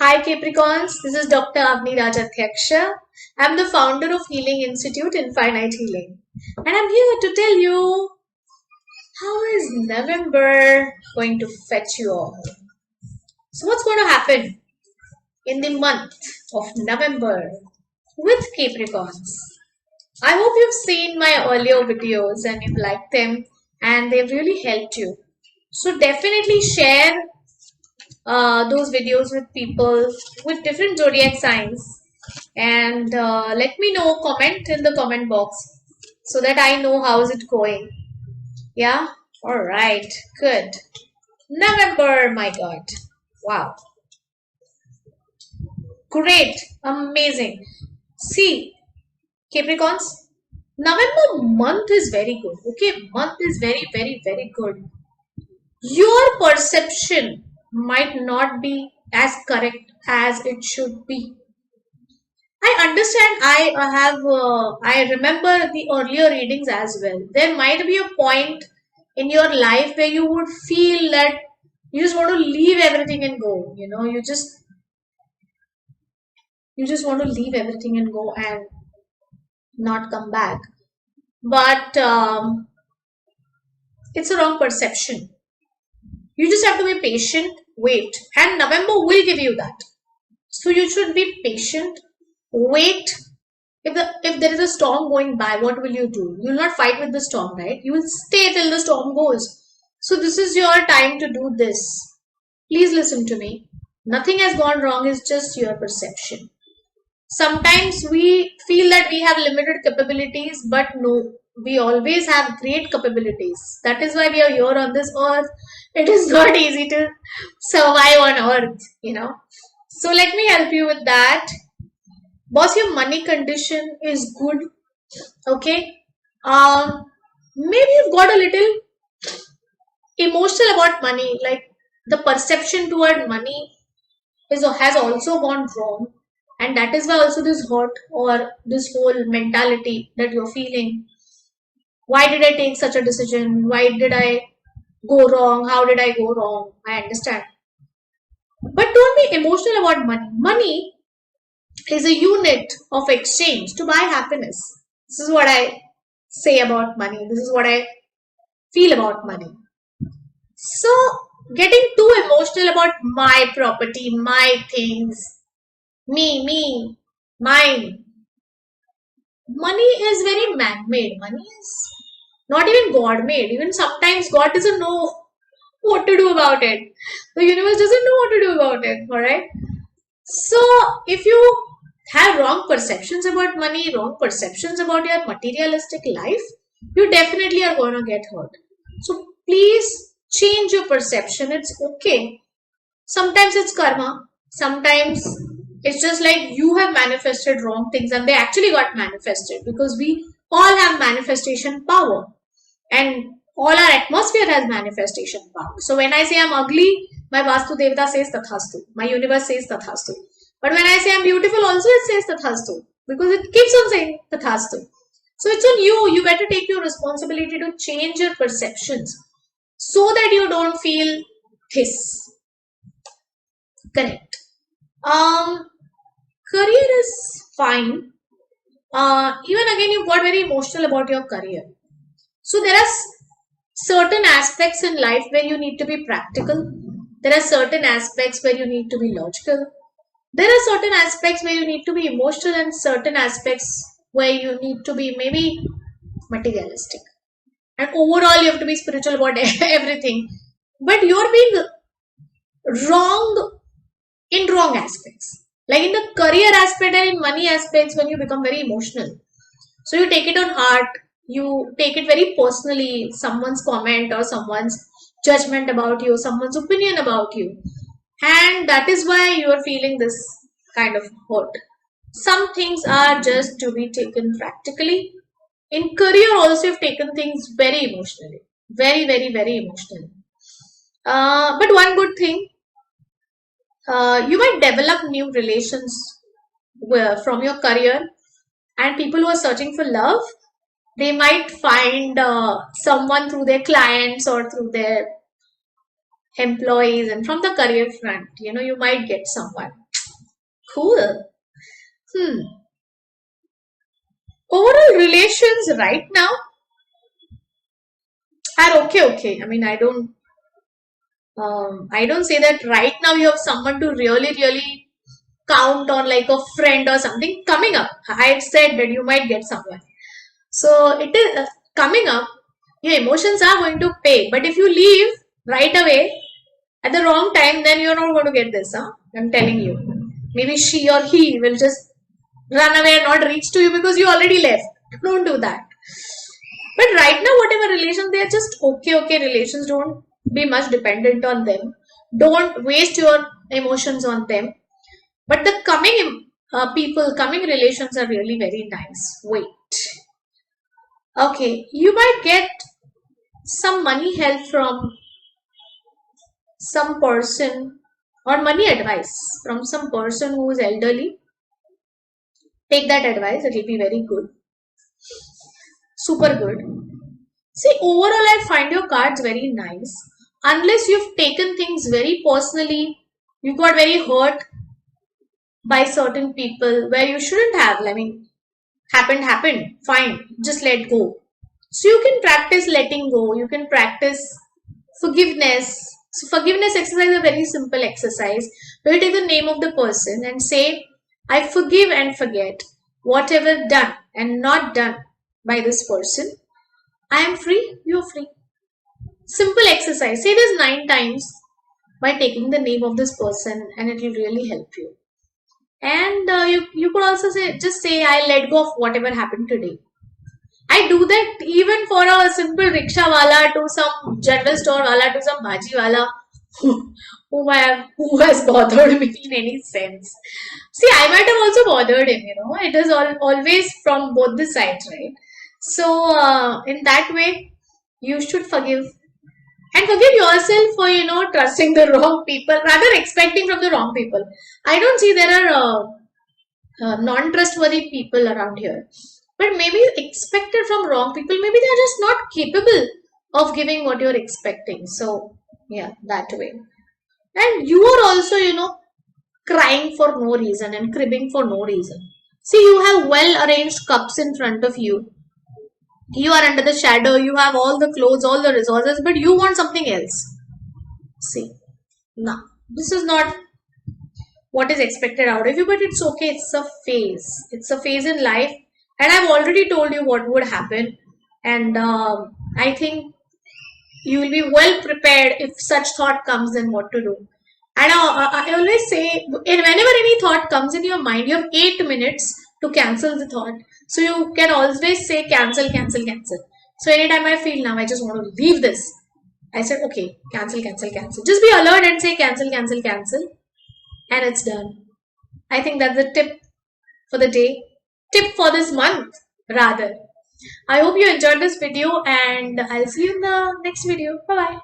Hi Capricorns, this is Dr. Avanii Rajadhyaksha. I'm the founder of Healing Institute Infinite Healing. And I'm here to tell you how is November going to fetch you all. So what's going to happen in the month of November with Capricorns? I hope you've seen my earlier videos and you've liked them and they've really helped you. So definitely share those videos with people with different zodiac signs and let me know, comment in the comment box so that I know how is it going. Yeah, all right, good. November, my god, wow, great, amazing. See, Capricorns, November month is very good. Okay, month is very good. Your perception might not be as correct as it should be. I understand. I remember the earlier readings as well. There might be a point in your life where you would feel that you just want to leave everything and go. You know, you just want to leave everything and go and not come back. But it's a wrong perception. You just have to be patient, wait, and November will give you that. So you should be patient, wait. If there is a storm going by, what will you do? You will not fight with the storm, right? You will stay till the storm goes. So this is your time to do this. Please listen to me. Nothing has gone wrong, it's just your perception. Sometimes we feel that we have limited capabilities, but no, we always have great capabilities. That is why we are here on this earth. It is not easy to survive on earth, you know. So let me help you with that. Boss, your money condition is good. Okay. Maybe you've got a little emotional about money, like the perception toward money has also gone wrong. And that is why also this hurt or this whole mentality that you're feeling. Why did I take such a decision? Why did I go wrong? How did I go wrong? I understand. But don't be emotional about money. Money is a unit of exchange to buy happiness. This is what I say about money. This is what I feel about money. So getting too emotional about my property, my things, me, mine. Money is very man-made. Money is not even God-made. Even sometimes God doesn't know what to do about it. The universe doesn't know what to do about it. Alright. So if you have wrong perceptions about money, wrong perceptions about your materialistic life, you definitely are going to get hurt. So please change your perception. It's okay. Sometimes it's karma. Sometimes it's just like you have manifested wrong things and they actually got manifested, because we all have manifestation power and all our atmosphere has manifestation power. So when I say I'm ugly, my Vastu Devata says Tathastu. My universe says Tathastu. But when I say I'm beautiful, also it says Tathastu, because it keeps on saying Tathastu. So it's on you. You better take your responsibility to change your perceptions so that you don't feel this. Correct. Career is fine. Even again, you got very emotional about your career. So there are certain aspects in life where you need to be practical. There are certain aspects where you need to be logical. There are certain aspects where you need to be emotional and certain aspects where you need to be maybe materialistic. And overall, you have to be spiritual about everything. But you're being wrong in wrong aspects. Like in the career aspect and in money aspects, when you become very emotional. So you take it on heart. You take it very personally. Someone's comment or someone's judgment about you, someone's opinion about you. And that is why you are feeling this kind of hurt. Some things are just to be taken practically. In career also, you've taken things very emotionally. Very emotionally. But one good thing, you might develop new relations from your career, and people who are searching for love, they might find someone through their clients or through their employees, and from the career front, you know, you might get someone. Cool. Overall relations right now are okay. I mean, I don't say that right now you have someone to really count on, like a friend or something coming up. I've said that you might get someone. So it is coming up. Your emotions are going to pay. But if you leave right away at the wrong time, then you're not going to get this. I'm telling you. Maybe she or he will just run away and not reach to you because you already left. Don't do that. But right now, whatever relations, they are just okay relations. Don't be much dependent on them. Don't waste your emotions on them. But the coming coming relations are really very nice. Wait. Okay, you might get some money help from some person or money advice from some person who is elderly. Take that advice, it will be very good. Super good. See, overall, I find your cards very nice. Unless you've taken things very personally, you got very hurt by certain people where you shouldn't have. I mean, happened, fine, just let go. So you can practice letting go, you can practice forgiveness. So forgiveness exercise is a very simple exercise where you take the name of the person and say, I forgive and forget whatever done and not done by this person. I am free, you're free. Simple exercise. Say this 9 times by taking the name of this person, and it will really help you. And you could also say I let go of whatever happened today. I do that even for a simple rickshaw wala to some general store wala to some bhaji wala who has bothered me in any sense. See, I might have also bothered him, It is always from both the sides, right? So, in that way, you should forgive. And forgive yourself for, trusting the wrong people, rather expecting from the wrong people. I don't see there are non-trustworthy people around here. But maybe expected from wrong people. Maybe they're just not capable of giving what you're expecting. So, yeah, that way. And you are also, crying for no reason and cribbing for no reason. See, you have well-arranged cups in front of you. You are under the shadow. You have all the clothes, all the resources, but you want something else. See, now, this is not what is expected out of you, but it's okay. It's a phase. It's a phase in life. And I've already told you what would happen. And I think you will be well prepared if such thought comes, then what to do. And I always say, whenever any thought comes in your mind, you have 8 minutes to cancel the thought. So you can always say cancel. So anytime I feel now I just want to leave this, I said, okay, cancel. Just be alert and say cancel. And it's done. I think that's the tip for the day. Tip for this month, rather. I hope you enjoyed this video and I'll see you in the next video. Bye-bye.